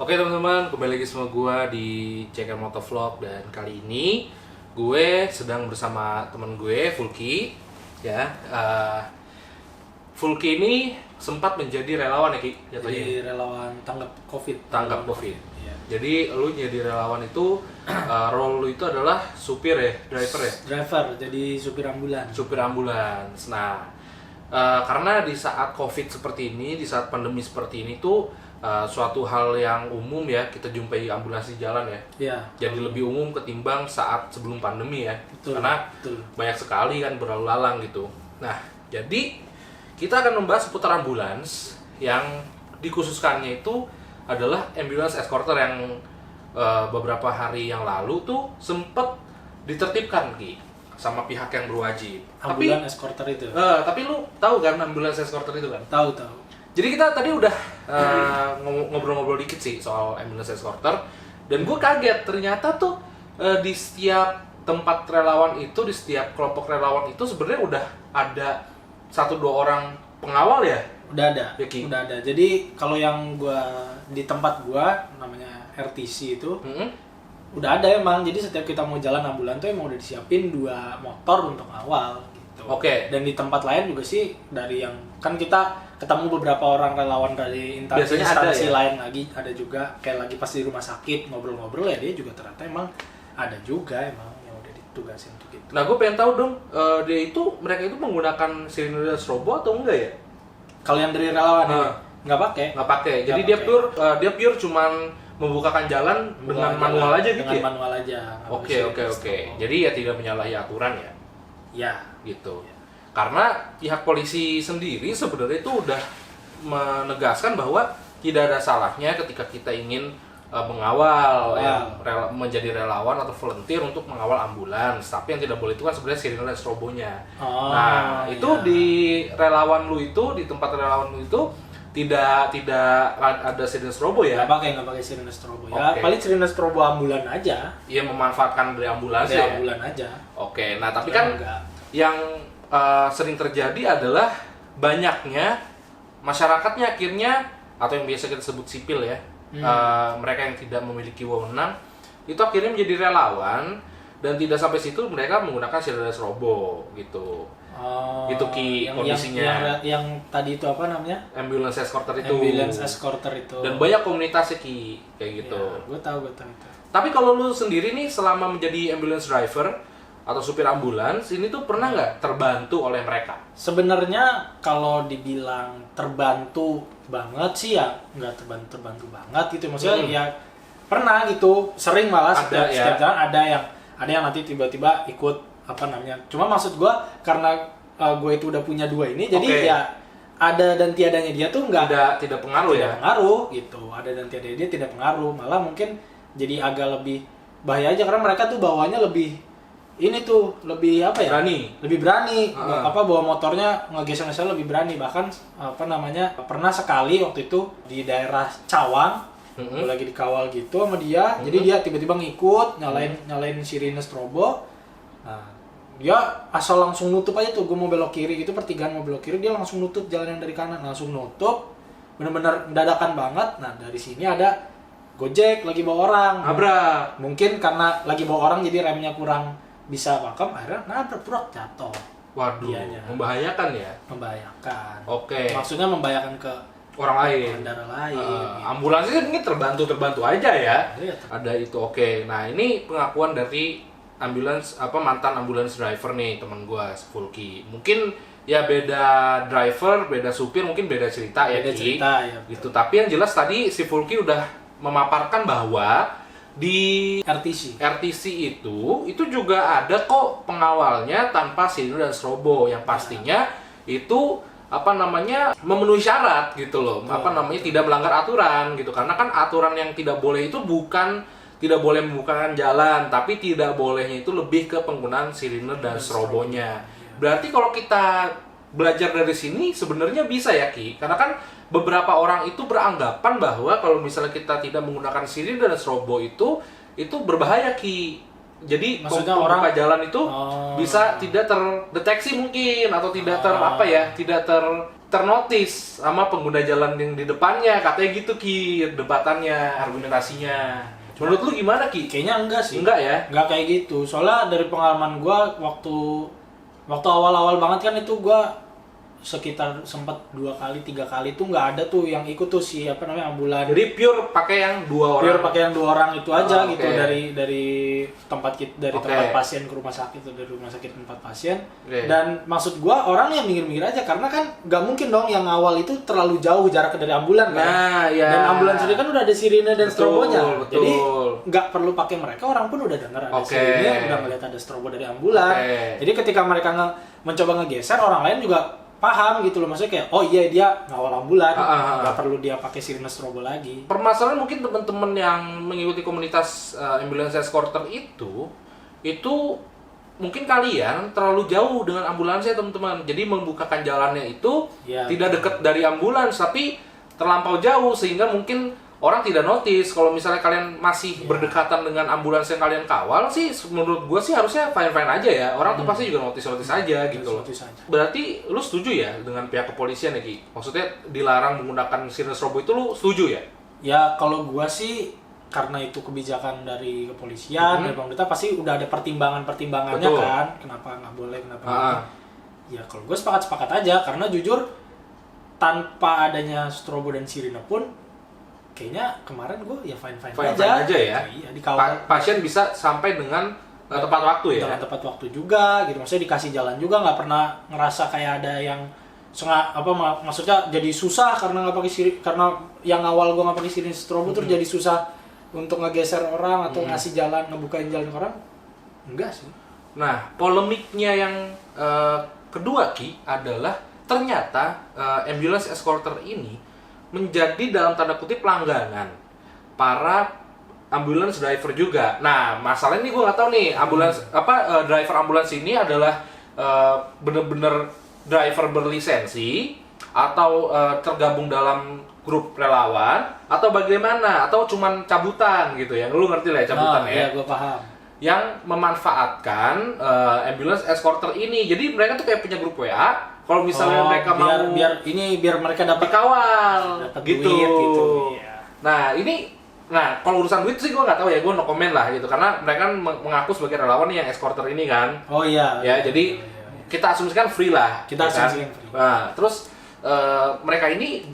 Oke teman-teman, kembali lagi sama gue di CK Motovlog. Dan kali ini gue sedang bersama teman gue, Fulky. Fulky ini sempat menjadi relawan ya Ki? Jadi relawan tanggap COVID. Tanggap COVID. Iya. Jadi lu jadi relawan itu, role lu itu adalah supir ya, driver ya? Driver, jadi supir ambulans. Supir ambulans. Nah, karena di saat COVID seperti ini, di saat pandemi seperti ini tuh suatu hal yang umum ya, kita jumpai ambulans di jalan ya. Iya. Jadi lebih umum ketimbang saat sebelum pandemi ya. Betul, Karena betul. banyak sekali kan berlalu lalang gitu. Nah, jadi kita akan membahas seputar ambulans yang dikhususkannya itu adalah ambulance escorter yang beberapa hari yang lalu tuh sempet ditertibkan Ki sama pihak yang berwajib. Ambulans escorter itu. Tapi lu tahu kan ambulance escorter itu kan? Tahu. Jadi kita tadi udah ngobrol-ngobrol dikit sih soal ambulance escorter, dan gue kaget ternyata tuh di setiap tempat relawan itu, di setiap kelompok relawan itu sebenarnya udah ada 1-2 orang pengawal ya? Udah ada. Ya, Ki? Udah ada. Jadi kalau yang gua di tempat gua namanya RTC itu udah ada emang. Jadi setiap kita mau jalan ambulan tuh emang udah disiapin 2 motor untuk awal gitu. Oke. Dan di tempat lain juga sih dari yang kan kita ketemu beberapa orang relawan dari Biasanya ada instansi ya? lain lagi, ada juga kayak lagi pas di rumah sakit ngobrol-ngobrol ya, dia juga ternyata emang ada juga emang yang udah ditugasin untuk itu. Nah, gue pengen tahu dong, mereka itu menggunakan sirine dan strobo atau enggak ya? Kalau yang dari relawan ini nggak pakai. Nggak pakai. Jadi Nggak pakai. dia pure cuman membukakan jalan dengan manual aja gitu ya? Dengan manual aja. Oke. Jadi ya tidak menyalahi aturan ya? Ya. Gitu. Karena pihak polisi sendiri sebenarnya itu udah menegaskan bahwa tidak ada salahnya ketika kita ingin mengawal menjadi relawan atau volunteer untuk mengawal ambulans, tapi yang tidak boleh itu kan sebenarnya sirine dan strobonya. Itu di relawan lu itu, di tempat relawan lu itu tidak ada sirine strobo ya? Nggak pakai sirine strobo. Ya, paling sirine strobo ambulan aja. Iya, memanfaatkan dari ambulans Dari ya? ambulan aja. Oke, nah tapi kan enggak. yang sering terjadi adalah banyaknya masyarakatnya akhirnya, atau yang biasa kita sebut sipil ya, mereka yang tidak memiliki wewenang itu akhirnya menjadi relawan, dan tidak sampai situ mereka menggunakan sirine strobo gitu. Itu Ki kondisinya. Yang tadi itu apa namanya? Ambulance escorter itu. Ambulance escorter itu. Dan banyak komunitasnya Ki kayak gitu. Ya, gue tahu itu. Tapi kalau lu sendiri nih selama menjadi ambulance driver atau supir ambulans ini tuh pernah nggak terbantu oleh mereka? Sebenarnya kalau dibilang terbantu banget sih ya nggak terbantu banget gitu, maksudnya ya pernah gitu, sering malah setiap jalan ada yang nanti tiba-tiba ikut apa namanya. Cuma maksud gue karena gue itu udah punya 2 ini, jadi ya ada dan tiadanya dia tuh tidak pengaruh ya? Pengaruh gitu, ada dan tiadanya dia tidak pengaruh, malah mungkin jadi agak lebih bahaya aja karena mereka tuh bawanya lebih ini tuh lebih apa ya? Lebih berani. Bawa motornya ngegeser-geser lebih berani. Bahkan apa namanya? Pernah sekali waktu itu di daerah Cawang, gue lagi dikawal gitu sama dia. Jadi dia tiba-tiba ngikut, nyalain sirine strobo. Nah, dia asal langsung nutup aja tuh. Gue mau belok kiri gitu, pertigaan mau belok kiri, dia langsung nutup jalan yang dari kanan, langsung nutup. Bener-bener dadakan banget. Nah, dari sini ada Gojek lagi bawa orang. Nabrak. Mungkin karena lagi bawa orang jadi remnya kurang bisa pakem, akhirnya nabrak, jatuh. Waduh, dianya. Membahayakan ya? Membahayakan. Oke. Maksudnya membahayakan ke orang lain. Pengendara lain. Gitu. Ambulansnya ini terbantu aja ya. Iya, ada itu. Oke. Nah, ini pengakuan dari mantan ambulans driver nih, teman gua, Fulky. Mungkin ya beda driver, beda supir, mungkin beda cerita ya, beda cerita ya. Gitu. Tapi yang jelas tadi si Fulky udah memaparkan bahwa di RTC itu juga ada kok pengawalnya tanpa sirine dan strobo, yang pastinya itu memenuhi syarat gitu loh. Tidak melanggar aturan gitu. Karena kan aturan yang tidak boleh itu bukan tidak boleh membukakan jalan, tapi tidak bolehnya itu lebih ke penggunaan sirine dan strobonya. Berarti kalau kita belajar dari sini sebenarnya bisa ya Ki, karena kan beberapa orang itu beranggapan bahwa kalau misalnya kita tidak menggunakan sirine dan strobo itu berbahaya Ki. Jadi pembuka jalan itu bisa tidak terdeteksi mungkin, atau tidak ternotis sama pengguna jalan yang di depannya, katanya gitu Ki, debatannya, argumentasinya. Menurut lu gimana Ki? Kayaknya enggak sih. Enggak ya? Enggak kayak gitu. Soalnya dari pengalaman gua waktu awal-awal banget kan itu gua sekitar sempat 2 kali 3 kali tuh nggak ada tuh yang ikut tuh si ambulan. Jadi pure pakai yang 2 orang. Pure pakai yang 2 orang itu aja gitu, okay. dari tempat tempat pasien ke rumah sakit atau dari rumah sakit tempat pasien. Okay. Dan maksud gua orang yang minggir-minggir aja karena kan nggak mungkin dong yang awal itu terlalu jauh jaraknya dari ambulan kan. Nah, ya. Dan ambulan sendiri kan udah ada sirine dan strobonya. Betul. Jadi nggak perlu pakai mereka, orang pun udah dengar ada sirine, udah ngeliat ada strobo dari ambulan. Jadi ketika mereka mencoba ngegeser, orang lain juga paham gitu loh, maksudnya kayak oh iya dia ngawal ambulan, nggak perlu dia pakai sirine strobo lagi. Permasalahan mungkin teman-teman yang mengikuti komunitas ambulance escorter itu mungkin kalian terlalu jauh dengan ambulansnya teman-teman. Jadi membukakan jalannya itu tidak dekat dari ambulans tapi terlampau jauh sehingga mungkin orang tidak notice. Kalau misalnya kalian masih berdekatan dengan ambulans yang kalian kawal sih, menurut gue sih harusnya fine-fine aja ya. Orang tuh pasti juga notice aja gitu loh. Berarti lu setuju ya dengan pihak kepolisian ya Ki? Maksudnya dilarang menggunakan sirine strobo itu lu setuju ya? Ya kalau gue sih karena itu kebijakan dari kepolisian, dari pemerintah pasti udah ada pertimbangannya kan. Kenapa nggak boleh, kenapa nggak? Ya kalau gue sepakat aja karena jujur tanpa adanya strobo dan sirine pun kayaknya kemarin gue ya fine aja ya. Iya, dikawal. Pasien bisa sampai dengan tepat waktu ya. Dengan tepat waktu juga gitu. Maksudnya dikasih jalan juga, nggak pernah ngerasa kayak ada yang maksudnya jadi susah karena nggak pakai sirine, karena yang awal gue nggak pakai sirine strobo terus jadi susah untuk ngegeser orang atau ngasih jalan, ngebukain jalan ke orang. Enggak sih. Nah, polemiknya yang kedua Ki adalah ternyata ambulance escorter ini menjadi dalam tanda kutip langganan para ambulance driver juga. Nah, masalahnya ini gue nggak tahu nih driver ambulans ini adalah bener-bener driver berlisensi atau tergabung dalam grup relawan atau bagaimana, atau cuman cabutan gitu ya. Lu ngerti lah ya cabutan ya? Iya, gue paham. Yang memanfaatkan ambulance escorter ini. Jadi mereka tuh kayak punya grup WA. Kalau misalnya mereka mau biar mereka dapat kawal gitu. Duit, gitu. Iya. Nah, kalau urusan duit sih gue nggak tahu ya, gue no comment lah gitu, karena mereka kan mengaku sebagai relawan yang escorter ini kan. Oh iya. Ya, jadi kita asumsikan free lah. Kita asumsikan free. Nah, terus mereka ini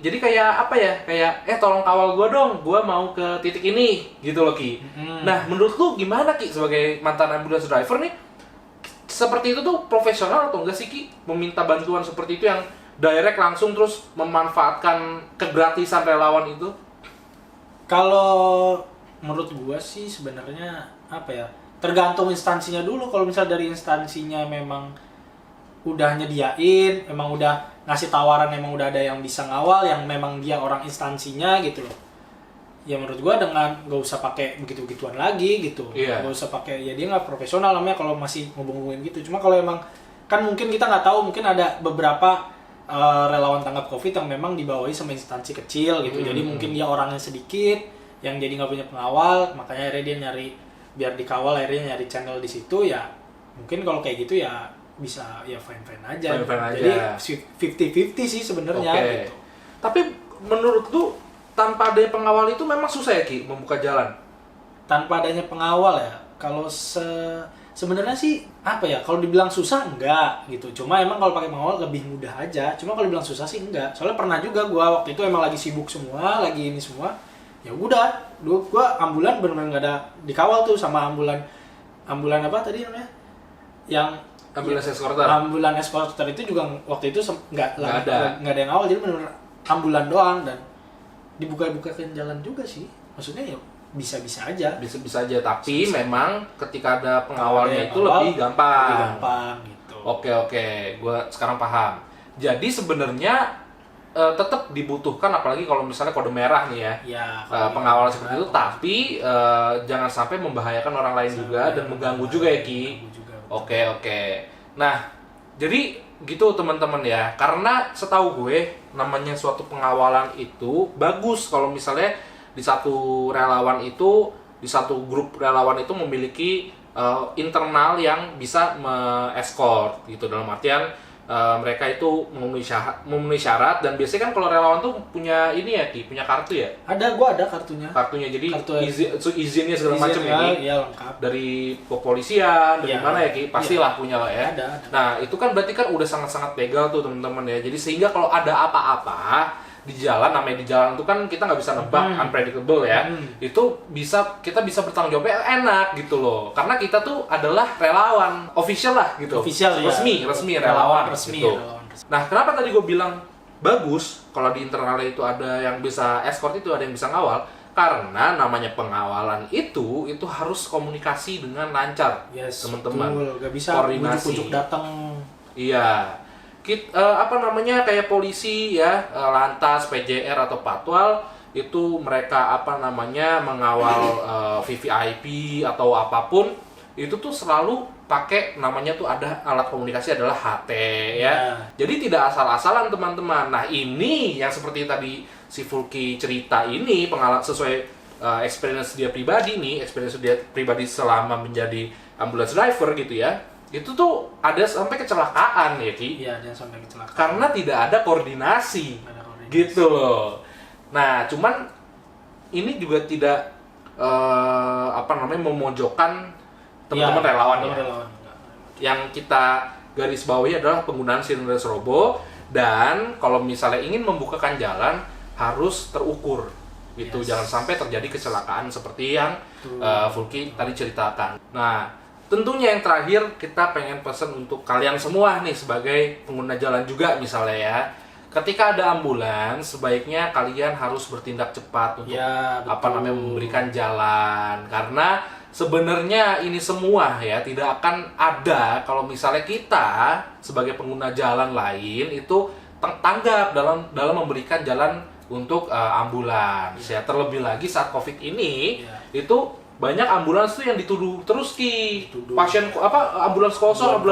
jadi kayak apa ya? Kayak tolong kawal gue dong, gue mau ke titik ini gitu loh Ki. Nah, menurut lu gimana Ki sebagai mantan ambulance driver nih? Seperti itu tuh profesional atau enggak sih Ki? Meminta bantuan seperti itu yang direct langsung terus memanfaatkan kegratisan relawan itu? Kalau menurut gua sih sebenarnya tergantung instansinya dulu. Kalau misal dari instansinya memang udah nyediain, memang udah ngasih tawaran, memang udah ada yang bisa ngawal, yang memang dia orang instansinya gitu loh. Ya menurut gua dengan nggak usah pakai begitu-begituan lagi gitu, nggak usah pakai, ya dia nggak profesional namanya kalau masih ngubung-ngubungin gitu. Cuma kalau emang kan mungkin kita nggak tahu, mungkin ada beberapa relawan tanggap COVID yang memang dibawahi sama instansi kecil gitu. Jadi mungkin dia orangnya sedikit, yang jadi nggak punya pengawal, makanya akhirnya dia nyari biar dikawal, akhirnya nyari channel di situ. Ya mungkin kalau kayak gitu ya bisa ya fine aja. Jadi 50-50 sih sebenarnya. Gitu. Tapi menurut lu tanpa adanya pengawal itu memang susah ya Ki membuka jalan? Tanpa adanya pengawal ya, kalau sebenarnya sih kalau dibilang susah enggak gitu. Cuma emang kalau pakai pengawal lebih mudah aja. Cuma kalau dibilang susah sih enggak. Soalnya pernah juga gua waktu itu emang lagi sibuk semua, lagi ini semua. Ya udah, gua ambulan benar-benar enggak ada dikawal tuh sama ambulan apa tadi namanya? Yang ambulance escorter. Ambulance escorter itu juga waktu itu enggak ada yang awal, jadi benar-benar ambulan doang dan dibuka-bukakan jalan juga sih. Maksudnya ya bisa-bisa aja. Bisa-bisa aja, tapi memang ketika ada pengawalnya itu lebih gampang gitu. Oke, gue sekarang paham. Jadi sebenarnya tetap dibutuhkan, apalagi kalau misalnya kode merah nih ya, pengawal seperti itu, tapi jangan sampai membahayakan orang lain juga dan mengganggu juga ya Ki. Oke. Nah, jadi gitu teman-teman ya, karena setahu gue namanya suatu pengawalan itu bagus kalau misalnya di satu relawan itu, di satu grup relawan itu memiliki internal yang bisa me-escort gitu, dalam artian mereka itu memenuhi syarat, dan biasanya kan kalau relawan tuh punya ini ya Ki, punya kartu ya? Gua ada kartunya. Kartunya, jadi Kartu izinnya segala macam ya Ki? Iya, lengkap. Dari kepolisian, dari Iya. mana ya Ki? Pastilah punya lah ya. Ada. Nah itu kan berarti kan udah sangat-sangat legal tuh teman-teman ya. Jadi sehingga kalau ada apa-apa di jalan, namanya di jalan itu kan kita nggak bisa nebak, unpredictable ya. Itu kita bisa bertanggung jawabnya enak gitu loh. Karena kita tuh adalah relawan official lah gitu. Official, resmi relawan resmi. gitu. Relawan resmi. Nah, kenapa tadi gue bilang bagus kalau di internalnya itu ada yang bisa escort, itu ada yang bisa ngawal? Karena namanya pengawalan itu harus komunikasi dengan lancar, Yes, teman-teman. betul. Gak bisa koordinasi. ujuk-ujuk datang. Iya. Kayak polisi ya, lantas, PJR atau patwal itu mereka mengawal VVIP atau apapun, itu tuh selalu pakai namanya tuh ada alat komunikasi adalah HT ya. Jadi tidak asal-asalan teman-teman. Nah, ini yang seperti tadi si Fulky cerita ini pengalaman sesuai experience dia pribadi selama menjadi ambulance driver gitu ya. Itu tuh ada sampai kecelakaan ya Ki. Iya, dan sampai kecelakaan. Karena tidak ada koordinasi. Gitu loh. Nah, cuman ini juga tidak memojokkan teman-teman relawan ya. Yang kita garis bawahi adalah penggunaan sirine dan strobo, dan kalau misalnya ingin membukakan jalan harus terukur gitu. Jangan sampai terjadi kecelakaan seperti yang Fulky tadi ceritakan. Nah, tentunya yang terakhir kita pengen pesan untuk kalian semua nih sebagai pengguna jalan juga misalnya ya. Ketika ada ambulans, sebaiknya kalian harus bertindak cepat untuk memberikan jalan, karena sebenarnya ini semua ya tidak akan ada kalau misalnya kita sebagai pengguna jalan lain itu tanggap dalam memberikan jalan untuk ambulans ya. Terlebih lagi saat Covid ini itu banyak ambulans tuh yang dituduh terus Ki, pasien ambulans kosong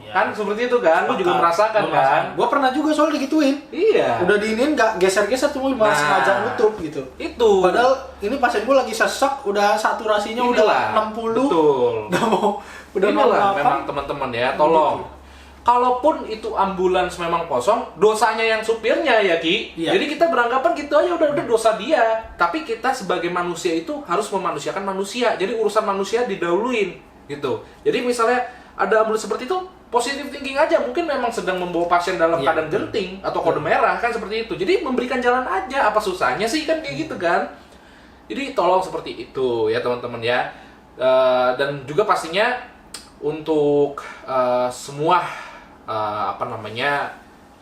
Ya. kan seperti itu kan. Lu juga merasakan kan? Gua pernah juga soal digituin. Iya. Udah diinin nggak geser-geser tuh malah sengaja nutup gitu. Itu. Padahal ini pasien gua lagi sesek, udah saturasinya udah 60. Betul. Udah Inilah memang teman-teman ya, tolong. Kalaupun itu ambulans memang kosong, dosanya yang supirnya ya Ki. Iya. Jadi kita beranggapan gitu aja udah dosa dia. Tapi kita sebagai manusia itu harus memanusiakan manusia. Jadi urusan manusia didahuluin gitu. Jadi misalnya ada ambulans seperti itu, positive thinking aja. Mungkin memang sedang membawa pasien dalam keadaan genting atau kode merah kan seperti itu. Jadi memberikan jalan aja, apa susahnya sih kan kayak gitu kan. Jadi tolong seperti itu ya teman-teman ya. Dan juga pastinya untuk semua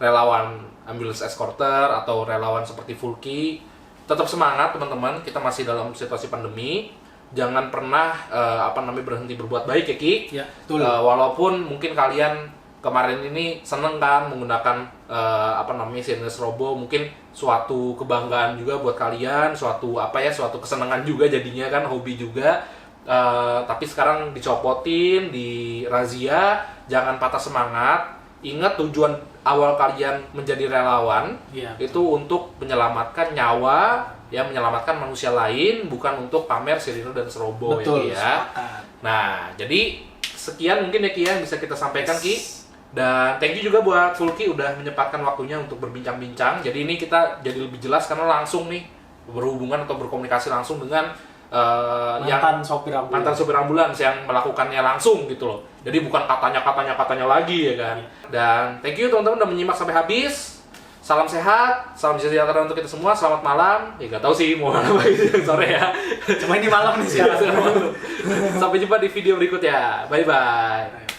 relawan ambulance escorter atau relawan seperti Fulky, tetap semangat teman-teman. Kita masih dalam situasi pandemi. Jangan pernah berhenti berbuat baik ya Ki. Ya, betul. Walaupun mungkin kalian kemarin ini seneng kan menggunakan sirine strobo, mungkin suatu kebanggaan juga buat kalian, suatu kesenangan juga jadinya kan, hobi juga. Tapi sekarang dicopotin, di razia, jangan patah semangat. Ingat tujuan awal kalian menjadi relawan itu untuk menyelamatkan nyawa, ya menyelamatkan manusia lain, bukan untuk pamer sirine dan strobo. Betul, ya. Nah, jadi sekian mungkin ya Ki yang bisa kita sampaikan Ki. Dan thank you juga buat Fulky udah menyempatkan waktunya untuk berbincang-bincang. Jadi ini kita jadi lebih jelas karena langsung nih berhubungan atau berkomunikasi langsung dengan mantan sopir ambulans yang melakukannya langsung gitu loh. Jadi bukan katanya lagi ya kan. Dan thank you teman-teman udah menyimak sampai habis. Salam sehat, salam sejahtera untuk kita semua. Selamat malam. Ya nggak tahu sih mau apa sore ya. Cuma ini malam nih sekarang. Sampai jumpa di video berikutnya. Bye bye.